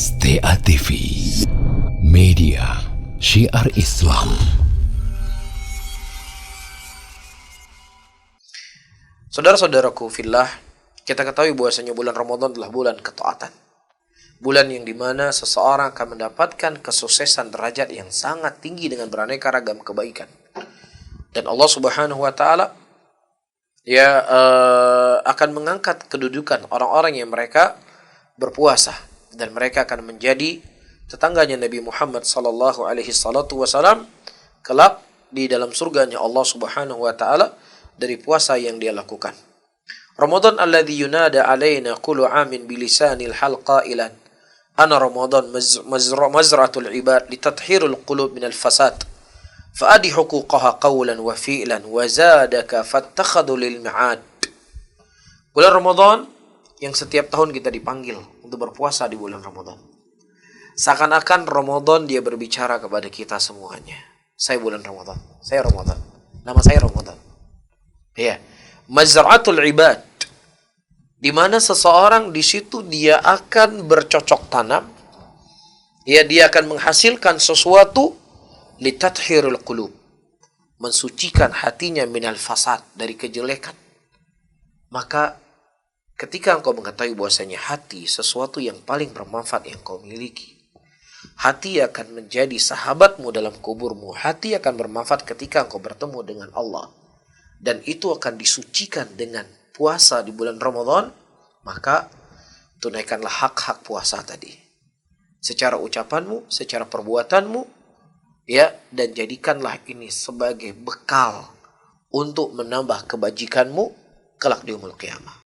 STA TV, media syiar Islam. Saudara-saudaraku fillah, kita ketahui bahwasanya bulan Ramadan adalah bulan ketaatan. Bulan yang dimana seseorang akan mendapatkan kesuksesan derajat yang sangat tinggi dengan beraneka ragam kebaikan. Dan Allah Subhanahu wa taala akan mengangkat kedudukan orang-orang yang mereka berpuasa, dan mereka akan menjadi tetangganya Nabi Muhammad sallallahu alaihi wasallam kelak di dalam surganya Allah Subhanahu wa taala dari puasa yang dia lakukan. Ramadan alladzi yunada alaina kullu amin bilisanil hal qailan ana Ramadan mazratul ibad litathhirul qulub minal fasad faadi huquqaha qawlan wa fi'lan wa zadaka fattakhadhu lil mi'ad. Bulan Ramadan yang setiap tahun kita dipanggil untuk berpuasa di bulan Ramadan. Seakan-akan Ramadan dia berbicara kepada kita semuanya. Saya bulan Ramadan, saya Ramadan, nama saya Ramadan. Ya, mazratul ibad, di mana seseorang di situ dia akan bercocok tanam, ya, dia akan menghasilkan sesuatu litathhirul qulub, mensucikan hatinya minal fasad, dari kejelekan. Maka ketika engkau mengetahui bahwasanya hati sesuatu yang paling bermanfaat yang kau miliki, hati akan menjadi sahabatmu dalam kuburmu. Hati akan bermanfaat ketika engkau bertemu dengan Allah, dan itu akan disucikan dengan puasa di bulan Ramadan. Maka tunaikanlah hak-hak puasa tadi, secara ucapanmu, secara perbuatanmu, ya, dan jadikanlah ini sebagai bekal untuk menambah kebajikanmu kelak di yaumul qiyamah.